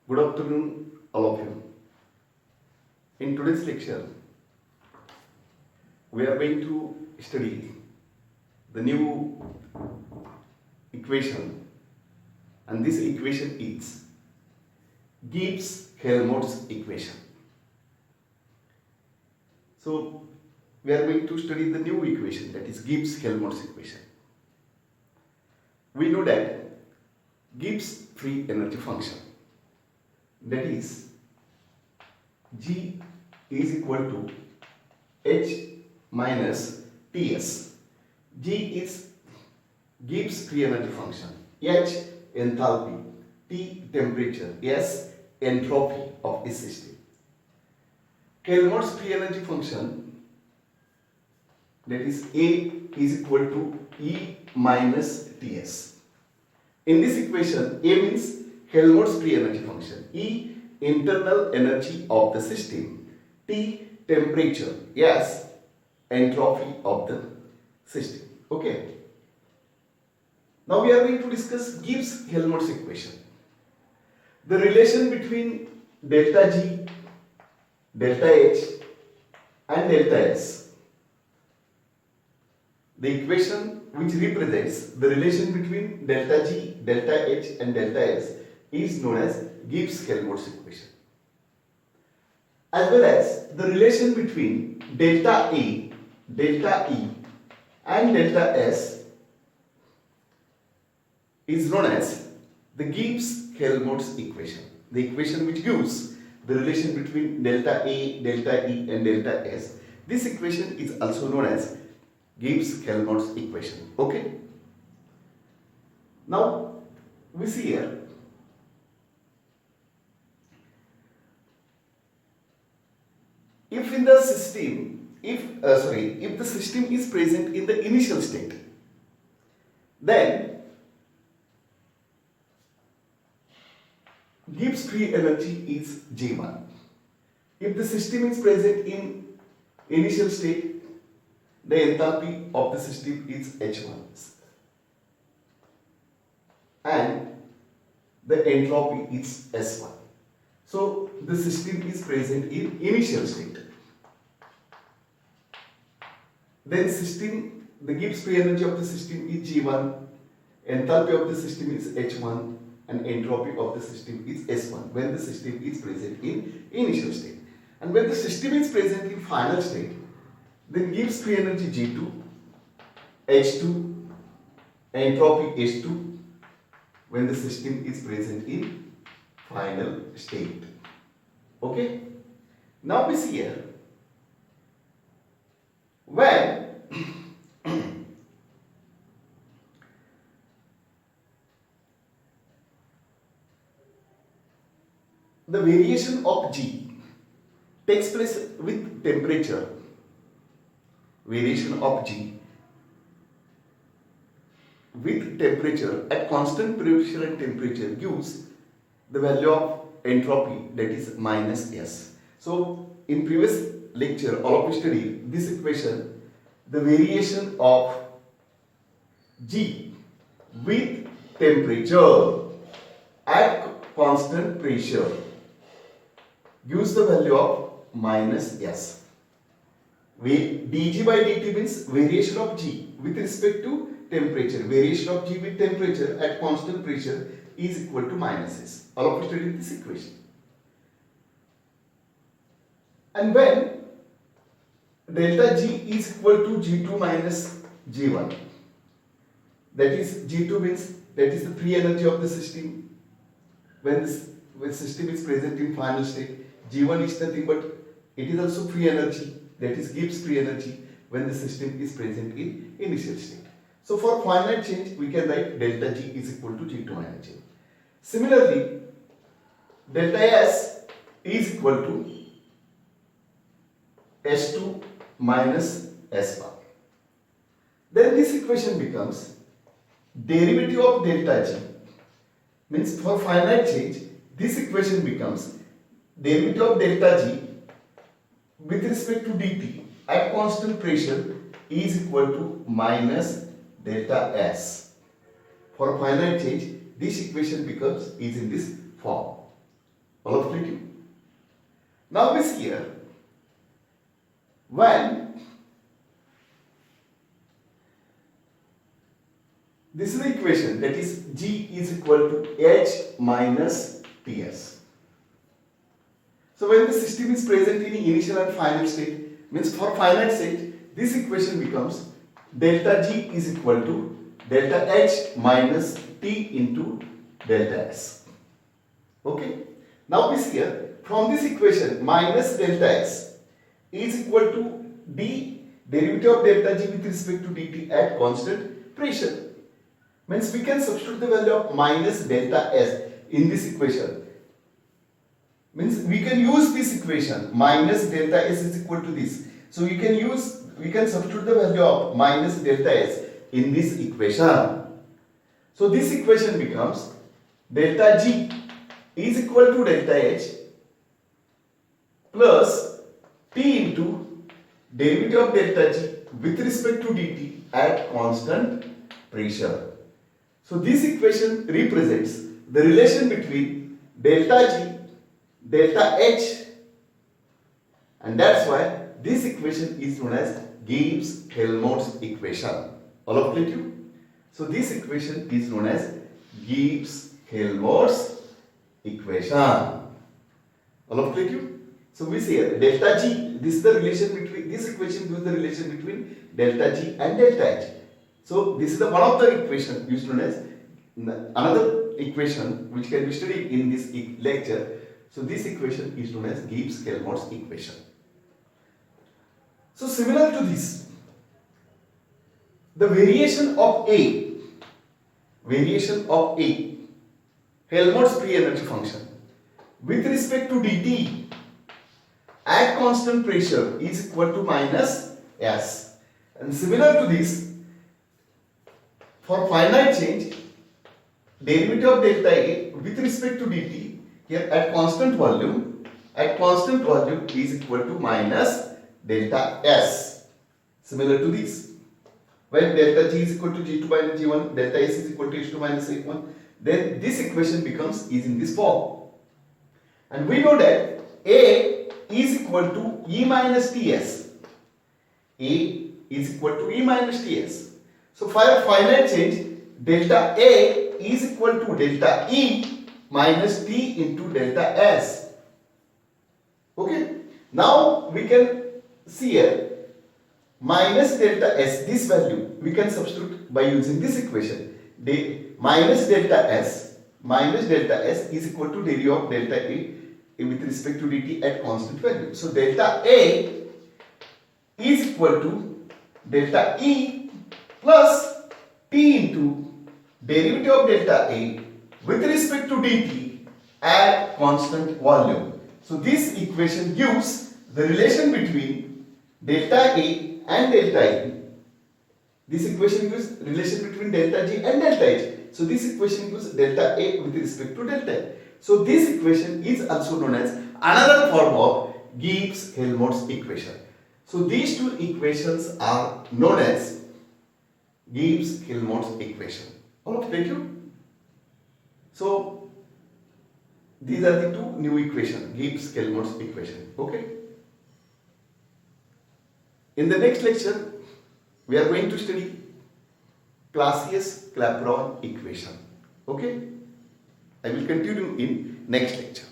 Good afternoon, all of you. In today's lecture, we are going to study the new equation, and this equation is Gibbs-Helmholtz equation. So, we are going to study the new equation, that is Gibbs-Helmholtz equation. We know that Gibbs free energy function, that is G is equal to H minus Ts. G is Gibbs free energy function, H enthalpy, T temperature, S entropy of a system. Helmholtz free energy function, that is A is equal to E minus Ts. In this equation, A means Helmholtz free energy function, E internal energy of the system, T temperature, S entropy of the system. Okay. Now we are going to discuss Gibbs-Helmholtz equation. The relation between delta G, delta H and delta S. The equation which represents the relation between delta G, delta H and delta S is known as Gibbs-Helmholtz equation. As well as the relation between delta A, delta E and delta S is known as the Gibbs-Helmholtz equation. The equation which gives the relation between delta A, delta E and delta S. This equation is also known as Gibbs-Helmholtz equation. Okay. Now we see here if in the system, if the system is present in the initial state, then Gibbs free energy is J1. If the system is present in initial state, the enthalpy of the system is H1 and the entropy is S1. So the system is present in initial state. Then the Gibbs free energy of the system is G1, enthalpy of the system is H1 and entropy of the system is S1 when the system is present in initial state. And when the system is present in final state, then Gibbs free energy G2, H2, entropy H2 when the system is present in final state. Okay. Now we see here when the variation of G takes place with temperature, variation of G with temperature at constant pressure and temperature gives the value of entropy, that is minus S. So in previous lecture all of you studied this equation, the variation of G with temperature at constant pressure gives the value of minus S. dG by dt means variation of G with respect to temperature. Variation of G with temperature at constant pressure is equal to minus S. All of you studied this equation. And when delta G is equal to G2 minus G1, that is G2 means that is the free energy of the system when the system is present in final state. G1 is nothing but it is also free energy, that is Gibbs free energy when the system is present in initial state. So for finite change we can write delta G is equal to G2 minus G1. Similarly, delta S is equal to S2 minus S1. Then this equation becomes derivative of delta G, means for finite change this equation becomes derivative of delta G with respect to dt at constant pressure is equal to minus delta S. For finite change, this equation is in this form. All of clear? Now we see here when this is the equation, that is G is equal to H minus Ts. So when the system is present in initial and final state, means for finite state, this equation becomes delta G is equal to delta H minus T into delta S. Okay. Now we see here, from this equation, minus delta S is equal to d derivative of delta G with respect to dt at constant pressure. Means we can substitute the value of minus delta S in this equation. Means we can use this equation, minus delta S is equal to this. So we can substitute the value of minus delta S in this equation. So this equation becomes delta G is equal to delta H plus T into derivative of delta G with respect to dt at constant pressure. So this equation represents the relation between delta G, delta H, and that's why this equation is known as Gibbs-Helmholtz equation. All of clear? So this equation is known as Gibbs-Helmholtz equation. All of clear? So we see here delta G, this is the relation between, this equation gives the relation between delta G and delta H. So this is the one of the equation used known as another equation which can be studied in this lecture. So this equation is known as Gibbs-Helmholtz equation. So similar to this, the variation of A, Helmholtz free energy function with respect to dt at constant pressure is equal to minus S. And similar to this, for finite change, derivative of delta A with respect to dt here at constant volume is equal to minus delta S. Similar to this, when delta G is equal to G2 minus G1, delta S is equal to H2 minus H1, then this equation becomes is in this form. And we know that A is equal to E minus Ts. A is equal to E minus Ts. So for a finite change, delta A is equal to delta E minus T into delta S. Okay. Now we can see here minus delta S, this value we can substitute by using this equation. Minus delta S is equal to derivative of delta A with respect to dt at constant value. So delta A is equal to delta E plus T into derivative of delta A with respect to dt at constant volume. So this equation gives the relation between delta A and delta E. This equation gives relation between delta G and delta H. So this equation gives delta A with respect to delta H. So this equation is also known as another form of Gibbs-Helmholtz equation. So these two equations are known as Gibbs-Helmholtz equation. All of you. So these are the two new equations, Gibbs-Helmholtz equation. Okay. In the next lecture, we are going to study Clausius-Clapeyron equation. Okay. I will continue in next lecture.